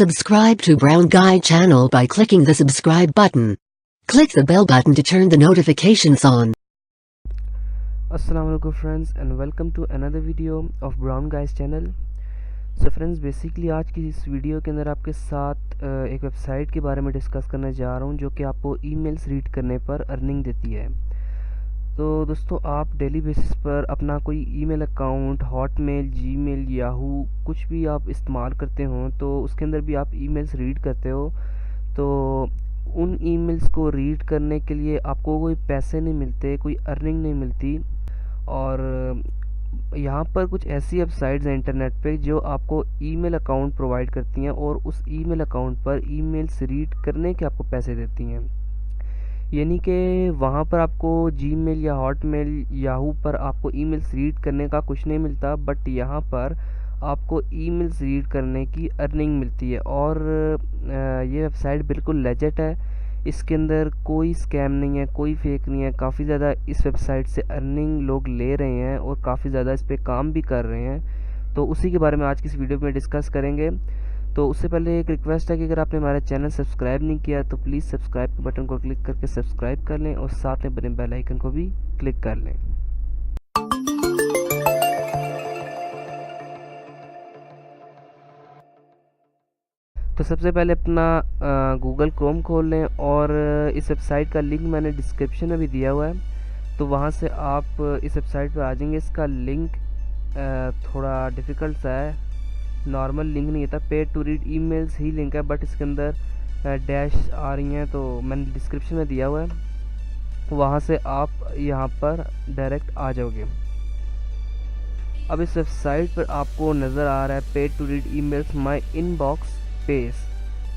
Subscribe to Brown Guy channel by clicking the subscribe button. Click the bell button to turn the notifications on. Assalamualaikum friends and welcome to another video of Brown Guys channel. So friends, basically आज की इस video के अंदर आपके साथ एक website के बारे में डिस्कस करने जा रहा हूँ जो कि आपको ईमेल्स रीड करने पर अर्निंग देती है। तो दोस्तों, आप डेली बेसिस पर अपना कोई email account, Hotmail, Gmail, Yahoo कुछ भी आप इस्तेमाल करते हो तो उसके अंदर भी आप ईमेल्स रीड करते हो। तो उन ईमेल्स को रीड करने के लिए आपको कोई पैसे नहीं मिलते, कोई अर्निंग नहीं मिलती। और यहाँ पर कुछ ऐसी वेबसाइट्स हैं इंटरनेट पे जो आपको ईमेल अकाउंट प्रोवाइड करती हैं और उस ईमेल अकाउंट पर ईमेल्स रीड करने के आपको पैसे देती हैं। यानी कि वहाँ पर आपको जीमेल या हॉटमेल, याहू पर आपको ईमेल्स रीड करने का कुछ नहीं मिलता, बट यहाँ पर आपको ईमेल्स रीड करने की अर्निंग मिलती है। और ये वेबसाइट बिल्कुल लेजिट है, इसके अंदर कोई स्कैम नहीं है, कोई फेक नहीं है। काफ़ी ज़्यादा इस वेबसाइट से अर्निंग लोग ले रहे हैं और काफ़ी ज़्यादा इस पर काम भी कर रहे हैं। तो उसी के बारे में आज की इस वीडियो में डिस्कस करेंगे। तो उससे पहले एक रिक्वेस्ट है कि अगर आपने हमारा चैनल सब्सक्राइब नहीं किया तो प्लीज़ सब्सक्राइब के बटन को क्लिक करके सब्सक्राइब कर लें और साथ में बने बेल आइकन को भी क्लिक कर लें। तो सबसे पहले अपना गूगल क्रोम खोल लें और इस वेबसाइट का लिंक मैंने डिस्क्रिप्शन में भी दिया हुआ है, तो वहाँ से आप इस वेबसाइट पर आ जाएंगे। इसका लिंक थोड़ा डिफ़िकल्ट सा है, नॉर्मल लिंक नहीं था, पेड टू रीड ईमेल्स ही लिंक है, बट इसके अंदर डैश आ रही हैं, तो मैंने डिस्क्रिप्शन में दिया हुआ है, वहाँ से आप यहाँ पर डायरेक्ट आ जाओगे। अब इस वेबसाइट पर आपको नज़र आ रहा है paid to read emails my inbox page.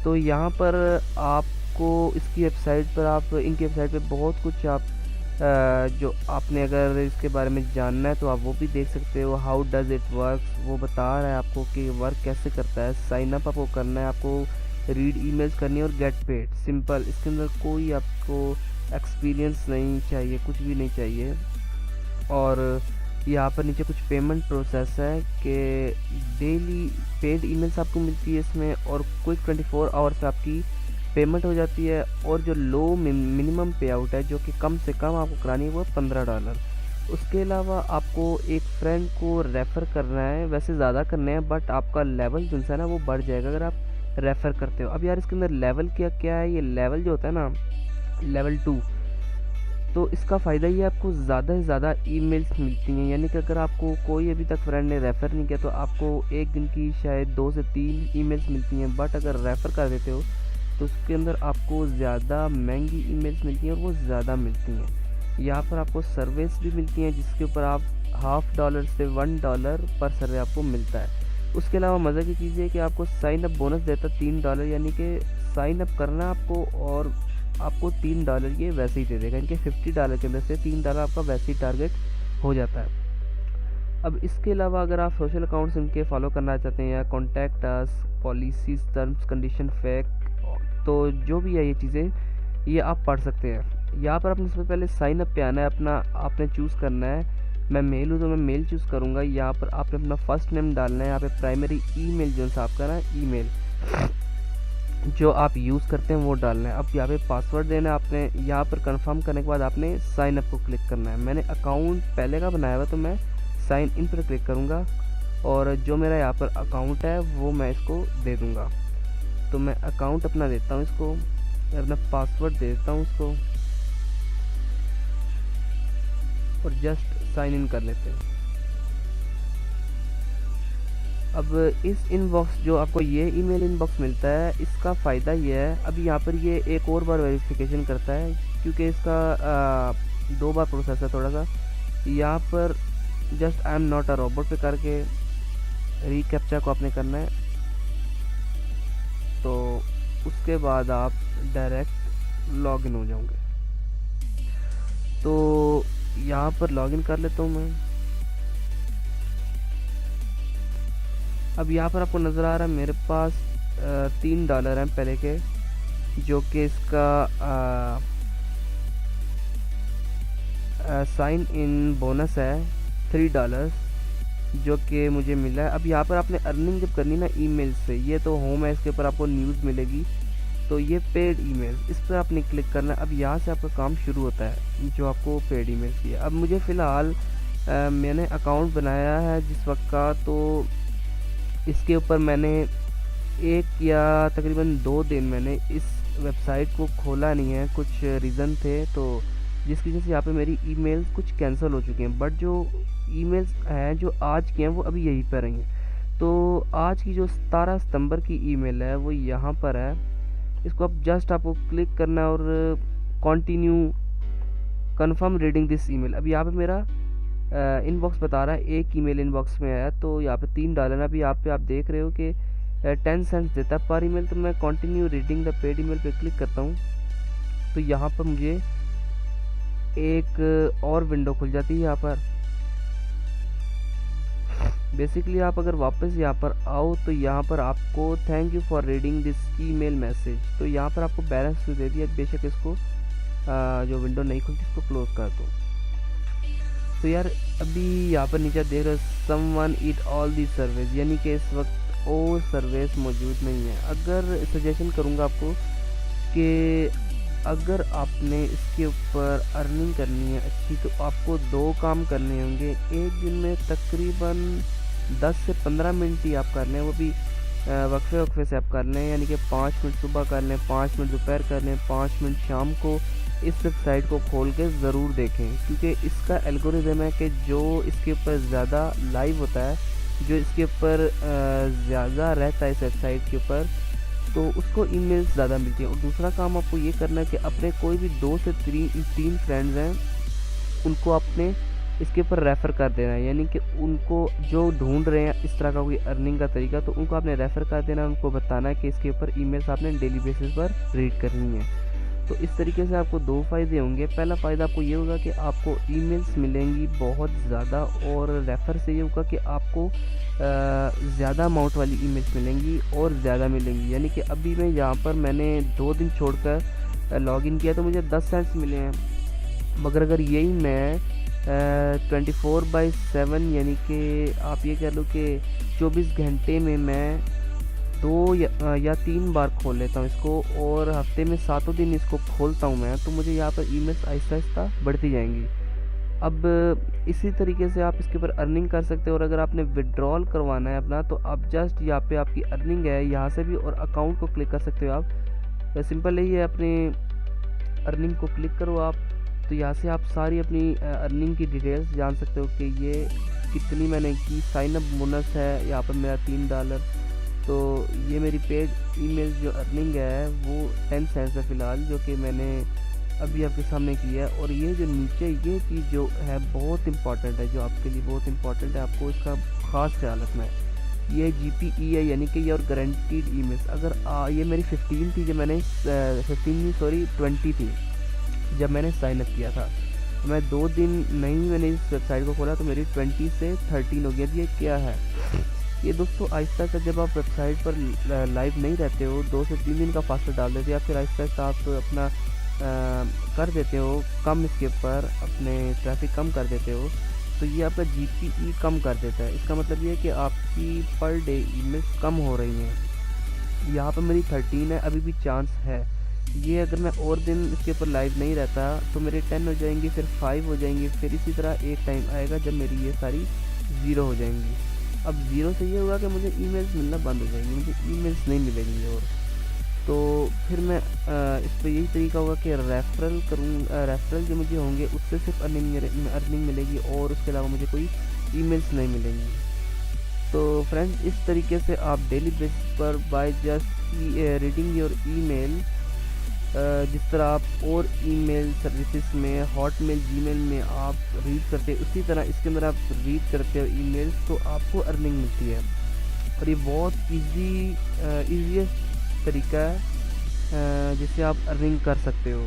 तो यहाँ पर आपको इसकी वेबसाइट पर इनकी वेबसाइट पे बहुत कुछ आप जो आपने अगर इसके बारे में जानना है तो आप वो भी देख सकते हो। हाउ डज इट वर्क, वो बता रहा है आपको कि वर्क कैसे करता है। साइन अप आपको करना है, आपको रीड ईमेल्स करनी है और गेट पेड, सिंपल। इसके अंदर कोई आपको एक्सपीरियंस नहीं चाहिए, कुछ भी नहीं चाहिए। और यहाँ पर नीचे कुछ पेमेंट प्रोसेस है कि डेली पेड ईमेल्स आपको मिलती है इसमें, और क्विक 24 आवर्स में आपकी पेमेंट हो जाती है। और जो लो मिनिमम पे आउट है, जो कि कम से कम आपको करानी है, वो है $15। उसके अलावा आपको एक फ्रेंड को रेफ़र करना है, वैसे ज़्यादा करने हैं, बट आपका लेवल जो है ना वो बढ़ जाएगा अगर आप रेफ़र करते हो। अब यार इसके अंदर लेवल क्या है, ये लेवल जो होता है ना, लेवल 2, तो इसका फ़ायदा ये आपको ज़्यादा से ज़्यादा ईमेल्स मिलती हैं। यानी कि अगर आपको कोई अभी तक फ्रेंड ने रेफ़र नहीं किया तो आपको एक दिन की शायद 2 से 3 ईमेल्स मिलती हैं, बट अगर रेफ़र कर देते हो तो उसके अंदर आपको ज़्यादा महंगी ईमेल्स मिलती हैं और वो ज़्यादा मिलती हैं। यहाँ पर आपको सर्विस भी मिलती हैं जिसके ऊपर आप $0.5 से $1 पर सर्वे आपको मिलता है। उसके अलावा मज़े की चीज़ है कि आपको साइन अप बोनस देता है $3, यानी कि साइन अप करना आपको और आपको $3 ये वैसे ही दे देगा। इनके $50 के अंदर से $3 आपका वैसे ही टारगेट हो जाता है। अब इसके अलावा अगर आप सोशल अकाउंट्स इनके फॉलो करना चाहते हैं या contact us, policies, terms, condition, fact, तो जो भी है ये चीज़ें ये आप पढ़ सकते हैं। यहाँ पर आपने सबसे पहले साइन अप पे आना है, अपना आपने चूज़ करना है। मैं मेल हूँ तो मैं मेल चूज़ करूँगा। यहाँ पर आपने अपना फर्स्ट नेम डालना है, यहाँ पे प्राइमरी ईमेल जो है आपका ना ईमेल जो आप यूज़ करते हैं वो डालना है। अब यहाँ पे पासवर्ड देना है आपने। यहाँ पर कंफर्म करने के बाद आपने साइन अप को क्लिक करना है। मैंने अकाउंट पहले का बनाया हुआ तो मैं साइन इन पर क्लिक करूँगा और जो मेरा यहाँ पर अकाउंट है वो मैं इसको दे दूँगा। तो मैं अकाउंट अपना देता हूँ इसको, अपना पासवर्ड दे देता हूँ इसको और जस्ट साइन इन कर लेते हैं। अब इस इनबॉक्स जो आपको ये ईमेल इनबॉक्स मिलता है, इसका फ़ायदा ये है, अभी यहाँ पर ये एक और बार वेरिफिकेशन करता है क्योंकि इसका 2 बार प्रोसेस है थोड़ा सा। यहाँ पर just I am not a robot पे करके रीकैप्चा को आपने करना है, तो उसके बाद आप डायरेक्ट लॉगिन हो जाओगे। तो यहाँ पर लॉगिन कर लेता हूँ मैं। अब यहाँ पर आपको नज़र आ रहा है मेरे पास $3 हैं पहले के, जो कि इसका साइन इन बोनस है $3। जो कि मुझे मिला है। अब यहाँ पर आपने अर्निंग जब करनी ना ईमेल से, ये तो होम है, इसके ऊपर आपको न्यूज़ मिलेगी, तो ये पेड ईमेल, इस पर आपने क्लिक करना है। अब यहाँ से आपका काम शुरू होता है जो आपको पेड ईमेल की है। अब मुझे फ़िलहाल मैंने अकाउंट बनाया है जिस वक्त का, तो इसके ऊपर मैंने एक या तकरीबन 2 दिन मैंने इस वेबसाइट को खोला नहीं है, कुछ रीज़न थे, तो जिसकी वजह से यहाँ पे मेरी ईमेल कुछ कैंसिल हो चुके हैं। बट जो ईमेल्स हैं जो आज की हैं वो अभी यहीं पर रही हैं। तो आज की जो 17 सितंबर की ईमेल है वो यहाँ पर है। इसको आप जस्ट आपको क्लिक करना है और continue confirm reading this email. अब यहाँ पे मेरा इनबॉक्स बता रहा है, एक ईमेल इनबॉक्स में आया, तो यहाँ पे $3 है। अभी यहाँ पे आप देख रहे हो कि 10 सेंट्स देता है पर ईमेल। तो मैं continue reading the paid email पे क्लिक करता हूँ, तो यहाँ पर मुझे एक और विंडो खुल जाती है। यहाँ पर बेसिकली आप अगर वापस यहाँ पर आओ तो यहाँ पर आपको thank you for reading this email message, तो यहाँ पर आपको बैलेंस दे दिया। बेशक इसको जो विंडो नहीं खुलती इसको क्लोज कर दो। तो यार अभी यहाँ पर नीचे देख रहे हो someone eat all the service, यानी कि इस वक्त और सर्विस मौजूद नहीं है। अगर सजेशन करूँगा आपको कि अगर आपने इसके ऊपर अर्निंग करनी है अच्छी, तो आपको 2 काम करने होंगे। एक दिन में तकरीबन 10 से 15 मिनट ही आप कर लें, वो भी वक्फे वक्फे से आप कर लें, यानी कि 5 मिनट सुबह कर लें, 5 मिनट दोपहर कर लें, 5 मिनट शाम को इस वेबसाइट को खोल के ज़रूर देखें। क्योंकि इसका एल्गोरिदम है कि जो इसके ऊपर ज़्यादा लाइव होता है, जो इसके ऊपर ज़्यादा रहता है इस वेबसाइट के ऊपर, तो उसको ईमेल्स ज़्यादा मिलती है। और दूसरा काम आपको ये करना है कि अपने कोई भी 2 से 3 फ्रेंड्स हैं उनको आपने इसके ऊपर रेफ़र कर देना है, यानी कि उनको जो ढूंढ रहे हैं इस तरह का कोई अर्निंग का तरीका, तो उनको आपने रेफ़र कर देना है। उनको बताना है कि इसके ऊपर ईमेल्स आपने डेली बेसिस पर रीड करनी है। तो इस तरीके से आपको 2 फ़ायदे होंगे। पहला फ़ायदा आपको ये होगा कि आपको ईमेल्स मिलेंगी बहुत ज़्यादा, और रेफ़र से ये होगा कि आपको ज़्यादा अमाउंट वाली ईमेल्स मिलेंगी और ज़्यादा मिलेंगी। यानी कि अभी मैं यहाँ पर मैंने 2 दिन छोड़कर लॉगिन किया तो मुझे 10 सेंट्स मिले हैं, मगर अगर यही मैं 24/7 यानी कि आप ये कह लो कि 24 घंटे में मैं 2 या 3 बार खोल लेता हूँ इसको, और हफ्ते में 7 दिन इसको खोलता हूँ मैं, तो मुझे यहाँ पर ईमेल्स आहिस्ता आहिस्ता बढ़ती जाएंगी। अब इसी तरीके से आप इसके ऊपर अर्निंग कर सकते हो। और अगर आपने विड्रॉल करवाना है अपना, तो आप जस्ट यहाँ पे आपकी अर्निंग है यहाँ से भी, और अकाउंट को क्लिक कर सकते हो आप। सिंपल यही है, अपने अर्निंग को क्लिक करो आप, तो यहाँ से आप सारी अपनी अर्निंग की डिटेल्स जान सकते हो कि ये कितनी मैंने की। साइन अप बोनस है यहाँ पर मेरा $3, तो ये मेरी पेड ईमेल जो अर्निंग है वो 10 सेंट्स है फ़िलहाल, जो कि मैंने अभी आपके सामने की है। और ये जो नीचे ये चीज़ जो है बहुत इंपॉर्टेंट है, जो आपके लिए बहुत इंपॉर्टेंट है, आपको इसका ख़ास ख्याल रखना है। ये GPE है, यानी कि योर गारंटीड ईमेल्स। अगर ये मेरी 15 थी, जब मैंने 20 थी जब मैंने साइन अप किया था। मैं 2 दिन नहीं मैंने इस वेबसाइट को खोला तो मेरी 20 से 13 हो गया। ये क्या है ये दोस्तों? आहिस्ता आहिस्ता जब आप वेबसाइट पर लाइव नहीं रहते हो, 2 से 3 दिन का फासला डाल देते हो, या फिर आहिस्ता आहिस्ता आप अपना कर देते हो कम, इसके ऊपर अपने ट्रैफिक कम कर देते हो, तो ये आपका GPE कम कर देता है। इसका मतलब ये है कि आपकी पर डे ईमेल्स कम हो रही हैं। यहाँ पर मेरी 13 है, अभी भी चांस है। ये अगर मैं और दिन इसके ऊपर लाइव नहीं रहता तो मेरे 10 हो जाएंगी, फिर 5 हो जाएंगी, फिर इसी तरह एक टाइम आएगा जब मेरी ये सारी 0 हो जाएंगी। अब 0 से ये होगा कि मुझे ईमेल्स मिलना बंद हो जाएंगी, मुझे ईमेल्स नहीं मिलेंगी। और तो फिर मैं इस पर यही तरीका होगा कि रेफरल करूँ। रेफरल जो मुझे होंगे उससे सिर्फ अर्निंग मिलेगी, और उसके अलावा मुझे कोई ईमेल्स नहीं मिलेंगी। तो फ्रेंड्स, इस तरीके से आप डेली बेसिस पर by just reading your email, जिस तरह आप और ईमेल सर्विसेज में हॉटमेल, जीमेल में आप रीड करते हैं, उसी तरह इसके अंदर आप रीड करते हो ईमेल्स, तो आपको अर्निंग मिलती है। और ये बहुत ईजीएस्ट तरीका है जिससे आप अर्निंग कर सकते हो।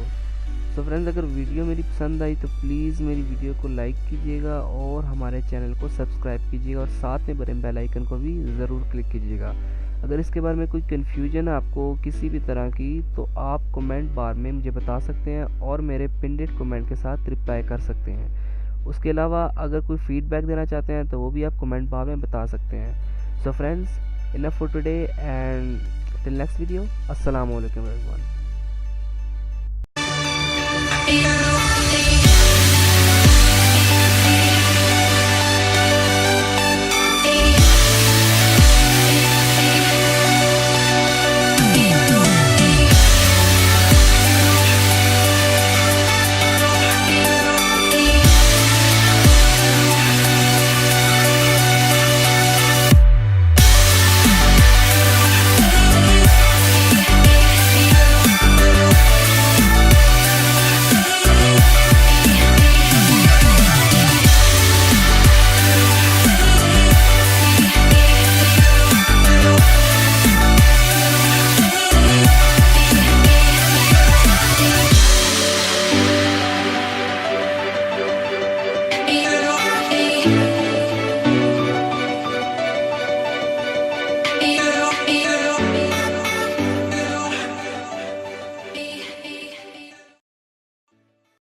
तो फ्रेंड्स, अगर वीडियो मेरी पसंद आई तो प्लीज़ मेरी वीडियो को लाइक कीजिएगा और हमारे चैनल को सब्सक्राइब कीजिएगा, और साथ में बने बेल आइकन को भी ज़रूर क्लिक कीजिएगा। अगर इसके बारे में कोई कन्फ्यूजन है आपको किसी भी तरह की, तो आप कमेंट बार में मुझे बता सकते हैं और मेरे पिनड कमेंट के साथ रिप्लाई कर सकते हैं। उसके अलावा अगर कोई फीडबैक देना चाहते हैं तो वो भी आप कमेंट बार में बता सकते हैं। So friends, enough for today and till next video. अस्सलाम वालेकुम एवरीवन।